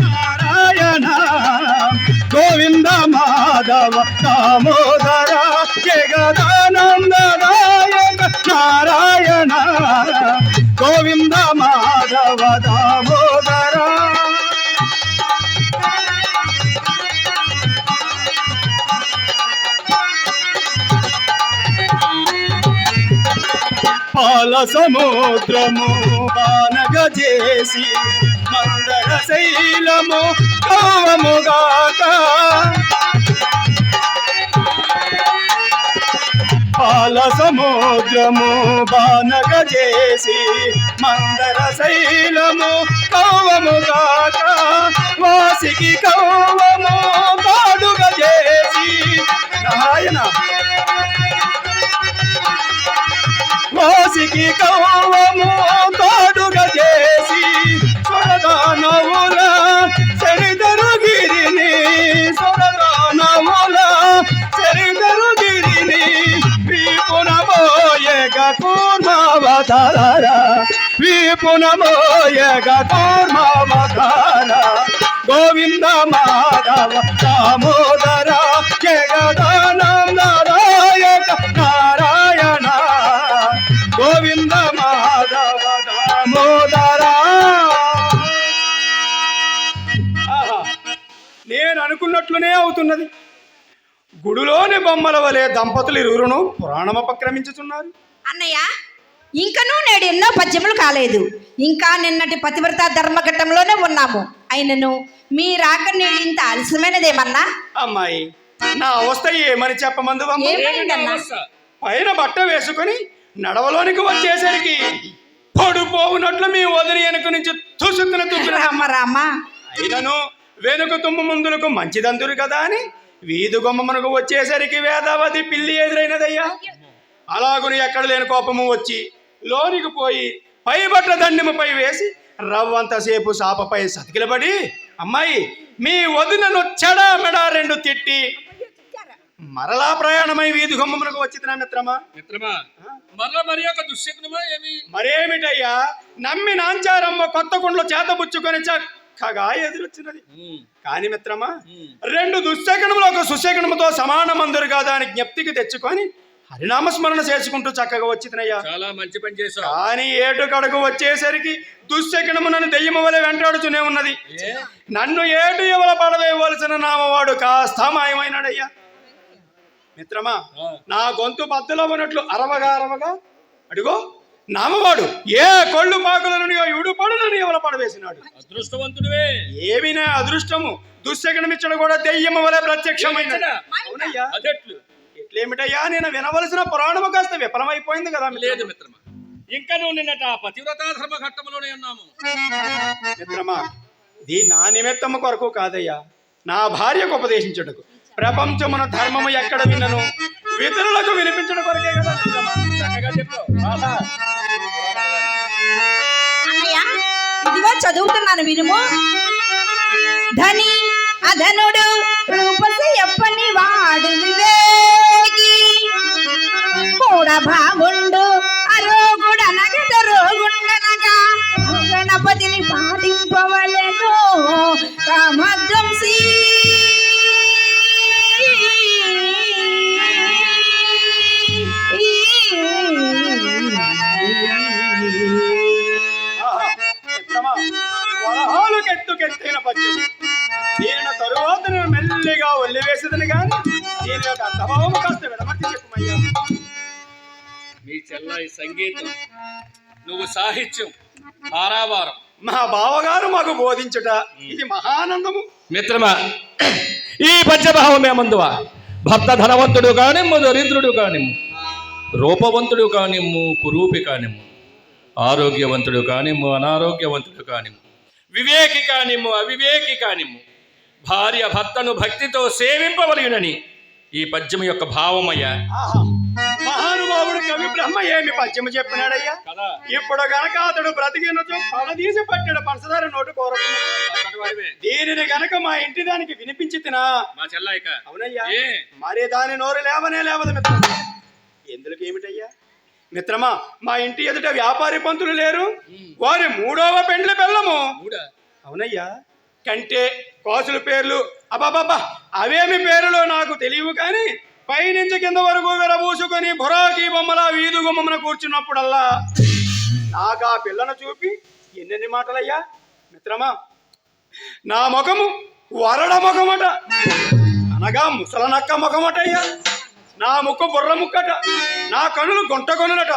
నారాయణ గోవింద మాధవ దామోదర జగదానందనాయక నారాయణ గోవింద మాధవ దామోదర. పాల సముద్రము బానగ చేసి మందర శైలము కవముగాక. పాల సముద్రము బానగ చేసి మందర శైలము కవముగాక. వాసికి కవ్వము కాడుగ చేసి నారాయణ వాసికి కవ్వము కాడుగ చేసి స్వరదానవుల చరితరు గిరిని స్వరదానవుల చరితరు గిరిని వీపునమోయగ కూర్మావతార వీపునమోయగ కూర్మావతార గోవింద మాధవ దామోదర జగదానందనాయక నారాయణ గోవింద మాధవ దామోదర. నేను అనుకున్నట్లునే అవుతున్నది. గుడిలోని బొమ్మల వలె దంపతులు ఇరువురును పురాణమపక్రమించుతున్నారు. అన్నయ్య, ఇంకనూ నేడు ఎన్నో పద్యములు కాలేదు. ఇంకా నిన్నటి పతివ్రత ధర్మఘట్టంలోనే ఉన్నాము. అయినను మీ రాక నేడు ఇంత ఆలస్యమైనదేమన్నా? అమ్మాయి, నా అవస్థ ఏమని చెప్పమందు? పైన బట్ట వేసుకొని నడవలోనికి వచ్చేసరికి పడిపోవునట్లు మీ వదిలి వెనుక నుంచి తుసుకున రామ. అయినను వెనుక తుమ్ము ముందులకు మంచిదందురు కదా అని వీధి గుమ్మమునకు వచ్చేసరికి వేదావతి పిల్లి ఎదురైనదయ్యా. అలాగుని ఎక్కడ లేని కోపము వచ్చి లోనికి పోయి పై బట్ట దండెముపై వేసి రవ్వంతసేపు సాపపై సతికిలబడి, అమ్మాయి మీ వదినను చెడా మెడా రెండు తిట్టి మరలా ప్రయాణమై వీధి గుమ్మమునకు వచ్చిన మిత్రమా. మరేమిటయ్యా, నమ్మి నాంచారమ్మ కొత్త కుండలో చేతబుచ్చుకొని చక్కగా ఎదురొచ్చినది. కాని మిత్రమా, రెండు దుశ్శకనములు ఒక సుశకనముతో సమానమందురు కాదా అని జ్ఞప్తికి తెచ్చుకొని హరినామస్మరణ చేసుకుంటూ చక్కగా వచ్చినయ్యా. చాలా మంచి పని చేశావు. కానీ ఏటు కడకు వచ్చేసరికి దుశ్శకనము నన్ను దెయ్యము వలె వెంటాడుతూనే ఉన్నది. నన్ను ఏటు ఎవల పడవేయవలసిన నామవాడు కాస్త మాయమైనాడయ్యా. మిత్రమా, నా గొంతు బద్దలో ఉన్నట్లు అరవగా అడుగో నామవాడు ఏ కొళ్ళు పాకులను ఇడుపడునని ఎవల పడవేసినాడు. అదృష్టవంతుడివే. ఏమినా అదృష్టము, దుశ్శకనమిచ్చడు కూడా దెయ్యము వలె ప్రత్యక్షమైన. ఎట్లేమిటయ్యా, నేను వినవలసిన పురాణము కాస్త విఫలమైపోయింది కదా. లేదు మిత్రమా, ఇంకా నువ్వు నిన్నట పతివ్రత ధర్మఘట్టంలోనే ఉన్నాము. మిత్రమా, ఇది నా నిమిత్తము కొరకు కాదయ్యా, నా భార్యకు ఉపదేశించుటకు. ప్రపంచమున ధర్మము ఎక్కడ విన్నను ఇతరులకు వినిపించడం కొరకే కదా. ఇదిగో చదువుతున్నాను వినుము. ధని అధనుడు రూపసి ఎప్పని వాడు వివేకి మూఢభావుండు అరోగుడనగత రోగుండనగా గణపతిని పాటింపవలెను కామధ్వంసి. వరహాలుకెత్తుకెత్తిన పద్యం దీని తరువాత నేను మెల్లిగా ఒల్లివేసేదని కానీ దీని యొక్క అర్థభావము కాస్త విడమర్చి చెప్పుమయ్యా. మీ చెల్లాయి సంగీతం, నువ్వు సాహిత్యం, ఆరావారం మా బావగారు మాకు బోధించుట ఇది మహానందము. మిత్రమా, ఈ పద్యభావమేమందువా? భర్త ధనవంతుడు కానిమ్ము, దరిద్రుడు కానిమ్ము, రూపవంతుడు కానిమ్ము, కురూపి కానిమ్ము, ఆరోగ్యవంతుడు కానిమ్ము, అనారోగ్యవంతుడు కానిమ్ము, వివేకి కానిమ్ము, అవివేకి కానిమ్ము, భార్య భర్తను భక్తితో సేవింపవలయునని ఈ పద్యము యొక్క భావమయ్యా. మహానుభావుడు కవి బ్రహ్మ ఏమి పద్యము చెప్పినాడయ్యా. ఇప్పుడు గనక అతడు బ్రతికినచో పడదీసి పట్టాడు పంచదార నోటు కోరుకున్నాడు. దీనిని గనక మా ఇంటి దానికి వినిపించి తినా మా చెల్లాయిక. అవునయ్యా, మరి దాని నోరు లేవనే లేవదు మిత్రం. ఎందుకు ఏమిటయ్యా, మిత్రమా, మా ఇంటి ఎదుట వ్యాపారి పంతులు లేరు, వారి 3వ పెండ్లి బెల్లము. అవునయ్యా, కంటే కాసుల పేర్లు అబాబాబా అవేమి పేర్లు నాకు తెలియవు, కానీ పైనుంచి కింద వరకు విరబూసుకొని బొరాకి బొమ్మల వీధి గుమ్మన కూర్చున్నప్పుడల్లా నాకు ఆ పిల్లను చూపి ఎన్నెన్ని మాటలయ్యా. మిత్రమా, నా ముఖము వరడ ముఖమట, అనగా ముసలనక్క ముఖమటయ్యా. నా ముక్కు బుర్ర ముక్కట, నా కనులు గుంట కొనులట,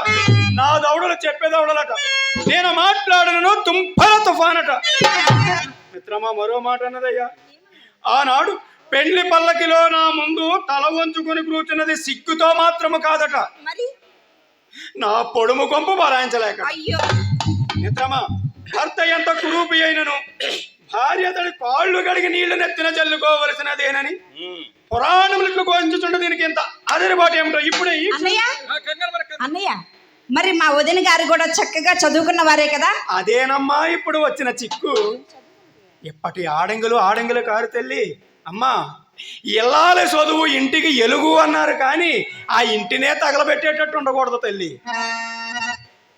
నా దౌడలు చెప్పేదౌడలట, నేను మాట్లాడను తుంపల తుఫానట. మిత్రమా, మరో మాట అన్నదయ్యా, ఆనాడు పెళ్లి పల్లకిలో నా ముందు తల వంచుకొని కూర్చున్నది సిగ్గుతో మాత్రము కాదట, నా పొడుము కొంపు బలాయించలేక. మిత్రమా, భర్త ఎంత కురూపి అయినను భార్య అతడి కాళ్ళు గడిగి నీళ్లు నెత్తిన చల్లుకోవలసినదేనని పురాణములకు కోయించుంటే దీనికి ఎంత అదరిబాటు ఏమిటో ఇప్పుడే. అన్నయ్య, మరి మా వదిన గారు కూడా చక్కగా చదువుకున్న వారే కదా. అదేనమ్మా ఇప్పుడు వచ్చిన చిక్కు. ఇప్పటి ఆడంగులు కారు తల్లి. అమ్మా, ఇల్లాలి చదువు ఇంటికి ఎలుగు అన్నారు, కానీ ఆ ఇంటినే తగలబెట్టేటట్టు ఉండకూడదు తల్లి.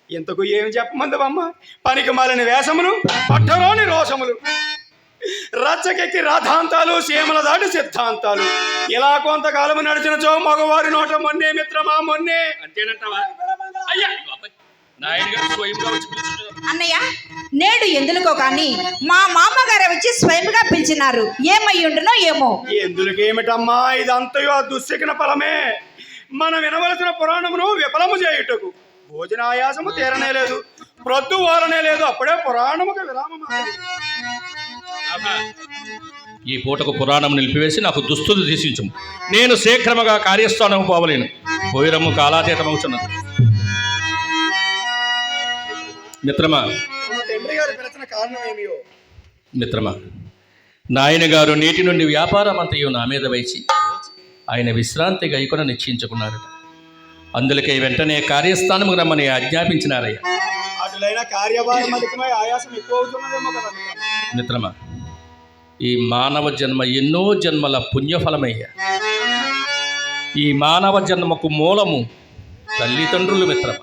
ఇంతకు ఏమి చెప్పమందవమ్మ? పనికి మాలిన వేషములు, పట్టలోని రోషములు, రచ్చకెక్కి రాధాంతాలు, సీమల దాటి సిద్ధాంతాలు, ఇలా కొంతకాలము నడిచినచో మగవారి నోట మొన్నే. మిత్రమా, మొన్నే. అంతేనంటావా? అయ్యా, నాయన గారు స్వయంగా వచ్చి పిలుచున్నారు. అన్నయ్య, నేడు ఎందుకో కానీ మా మామగారు వచ్చి స్వయంగా పిలిచినారు. ఏమయ్యుండునో ఏమో. ఎందుకేమిటమ్మా, ఇదంతయో దుశ్శకిన ఫలమే. మనం వినవలసిన పురాణమును విఫలము చేయుటకు భోజనాయాసము తీరనే లేదు, ప్రొద్దు వారనే లేదు, అప్పుడే పురాణముకు విరామం. ఈ పూటకు పురాణం నిలిపివేసి నాకు దుస్తులు తీసించు. నేను శీఘ్రముగా కార్యస్థానం పోవలేను. పోయిరమ్ము కాలాతీతమవుతున్నది. మిత్రమా, మిత్రమా, నాయన గారు నేటి నుండి వ్యాపారం అంతయు నా మీద వేసి ఆయన విశ్రాంతి గైకొన నిశ్చయించుకున్నారట. అందులకే వెంటనే కార్యస్థానము రమ్మని ఆజ్ఞాపించినారయ్యా. మిత్రమా, ఈ మానవ జన్మ ఎన్నో జన్మల పుణ్యఫలమయ్యా. ఈ మానవ జన్మకు మూలము తల్లిదండ్రులు. మిత్రమా,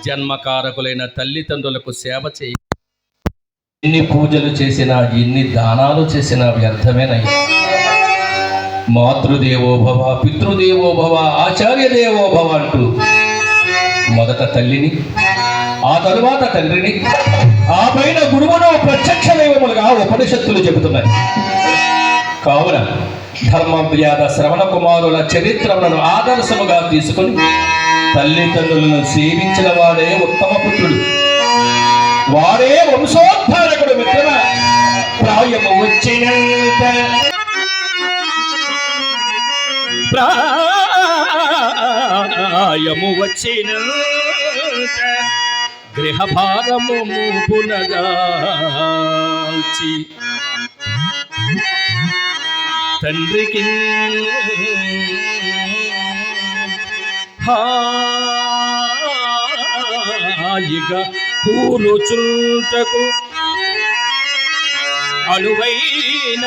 జన్మకారకులైన తల్లిదండ్రులకు సేవ చేయ, ఎన్ని పూజలు చేసినా, ఎన్ని దానాలు చేసినా వ్యర్థమేనయ్యా. మాతృదేవోభవ, పితృదేవోభవ, ఆచార్యదేవోభవ అంటూ మొదట తల్లిని, ఆ తరువాత తండ్రిని, ఆ పైన గురువును ప్రత్యక్ష దైవములుగా ఉపనిషత్తులు చెబుతున్నాయి. కావున ధర్మవ్యాధ శ్రవణ కుమారుల చరిత్రలను ఆదర్శముగా తీసుకొని తల్లిదండ్రులను సేవించిన వాడే ఉత్తమ పుత్రుడు, వాడే వంశోద్ధారకుడు. మిత్రమ, ప్రాయము వచ్చినంత గృహభారము పునగాల్చి తండ్రికి హాయిగా కూరుచుంటకు అనువైన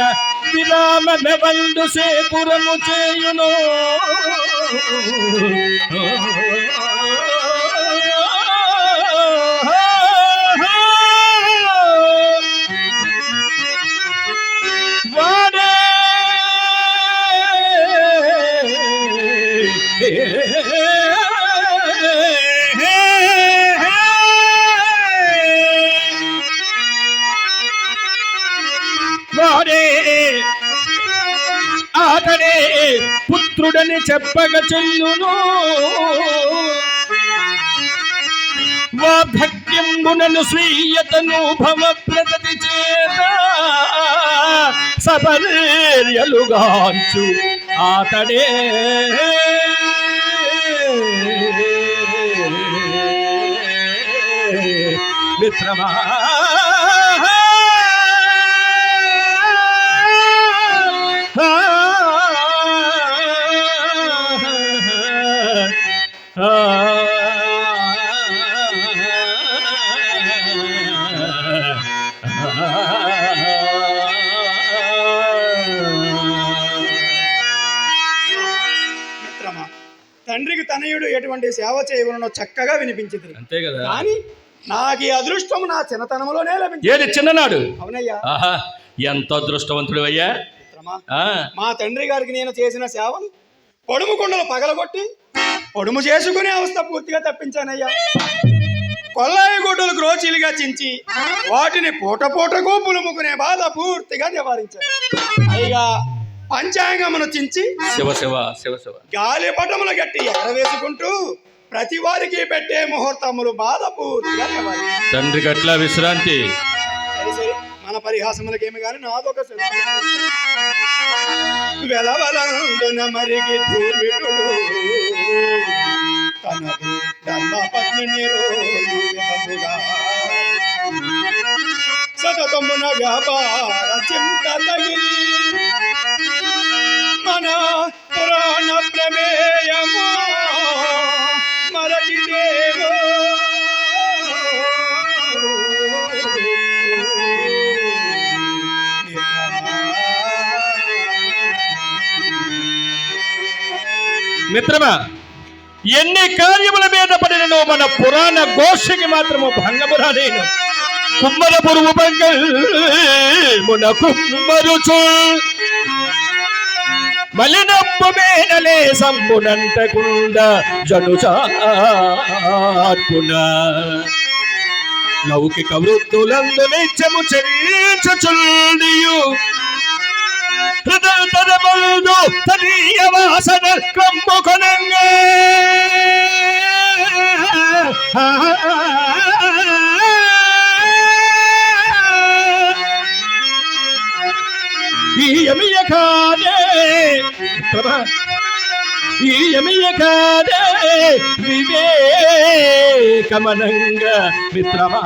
విరామమెవందు సేపురము చేయును. వాడే అతడే పుత్రుడని చెప్పగ చెల్లును. వార్ధక్యంబునను స్వీయతను భవ ప్రగతి చేత సపర్యలుగాంచు అతడే మిత్రమా. తండ్రికి తనయుడు ఎటువంటి సేవ చేయవలనో చక్కగా వినిపించింది. అంతే కదా. కానీ నాకు ఈ అదృష్టం నా చిన్నతనంలోనే లభించింది. ఏది చిన్ననాడు? అవునయ్యా. ఆహా, ఎంత అదృష్టవంతుడు అయ్యా. మా తండ్రి గారికి నేను చేసిన సేవలు పొడుము కొండలు పగలగొట్టి పొడుము చేసుకునే అవస్థ పూర్తిగా తప్పించానయ్యా. కొల్లాయి గుడ్డలు గ్రోచీలుగా చించి వాటిని పూట పూటకు పులుముకునే బాధ పూర్తిగా నివారించాను. పైగా పంచాంగమును చించి శివ శివ శివ శివ గాలిపటములు గట్టి ఎగరవేసుకుంటూ ప్రతి వారికి పెట్టే ముహూర్తములు బాధ పూర్తిగా నివారించాను. తండ్రి గట్ల విశ్రాంతి. సరే సరే, మన పరిహాసములకేమి గాని నాదొక వెలవలందున మరిగి ధూర్విటుడు తనదు ధర్మపత్నిని రోజుగా సతతమున వ్యాపార చింత తగిలి మన పురాణ ప్రమేయము మరచిదేవో. మిత్రమా, ఎన్ని కార్యముల మీద పడినను మన పురాణ ఘోషకి మాత్రము భంగము రాలేను. కుమ్మర పురుగు బంగమున కుమ్మరుచు మలినప్పు మేనలే సంబునంటకుండ జనుచార్పున లౌకిక వృత్తులందు నిత్యము చరించుచుండియు హృదయతరములు తనీయ వాసన కమ్ముకొనంగా ఈ యమియ కాదే వివేకమనంగా మిత్రమా.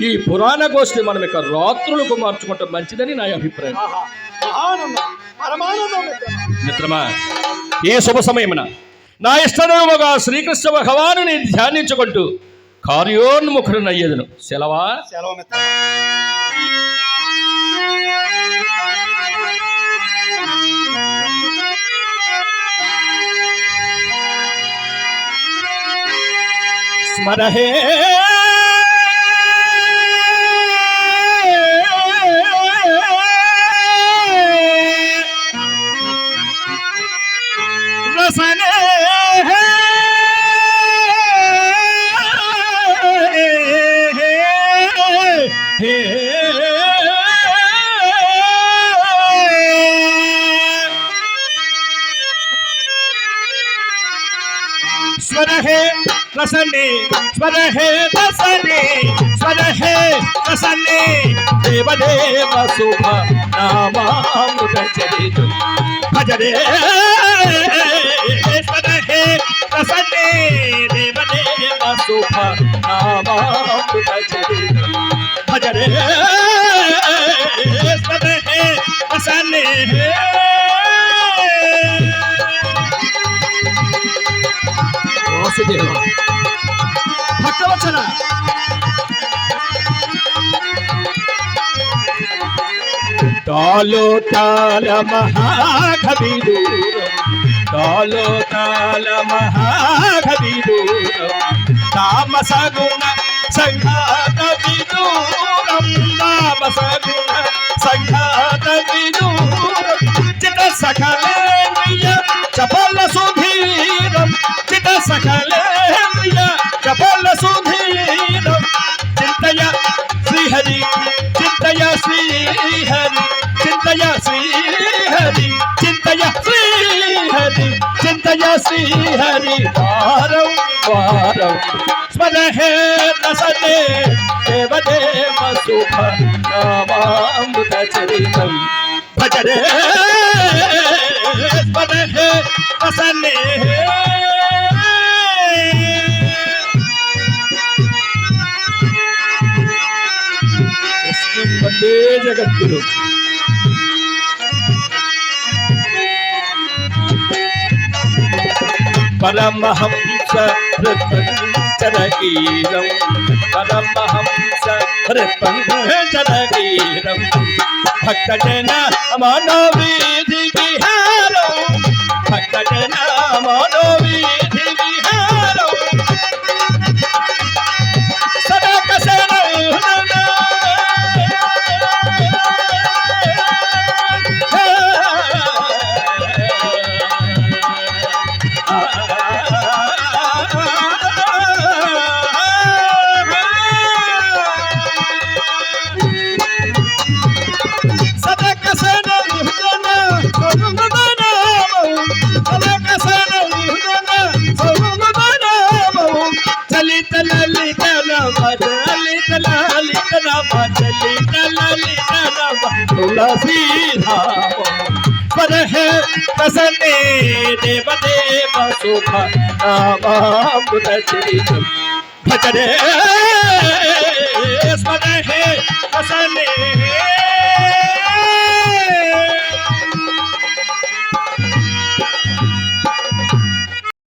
ఈ పురాణ గోష్ఠి మనం ఇక రాత్రులకు మార్చుకోవటం మంచిదని నా అభిప్రాయం. మిత్రమా, ఏ శుభ సమయమున నా ఇష్టదేవుగా శ్రీకృష్ణ భగవానుని ధ్యానించుకుంటూ కార్యోన్ముఖుడనయ్యేదను. సెలవా? సెలవు మిత్రమా. స్మరహే రసనే స్వరహే రసనే స్వరహే రసనే స్వరహే రసనే దేవదేవ శుభ నామామృత చరితు భజరే స్వరహే రసనే దేవదేవ శుభ నామామృత చరితు భజరే స్వరహే రసనే వాసుదేవ భక్తవచన తాలో తాళ మహాకవిదూరం తాలో తాళ మహాకవిదూరం తామసగుణ సంఘాత విదూరం తామసగుణ సంఘాత విదూరం చిత సకలేంద్రియ చపల సుధీరం చిత సకలేంద్రియ చపల సుధీరం చింతయ శ్రీహరి చింతయ శ్రీహరి చింతయ శ్రీహరి చింతయ శ్రీహరి చింతయ శ్రీహరి వారం వారం స్మరహే రసనే దేవదేవ శుభ నామామృత చరితం భజరే స్మరహే రసనే వందే జగద్గురు. పరమహంస హృత్పంచరగీరం పరమహంస హృత్పంచరగీరం భక్తజన మనోవీధి విహారం భక్తజన మనోవీధి విహారం సదాకసనం तुलसी पर है कसने देव देव सुख नामामृत चरितम भजने स्मर है कसने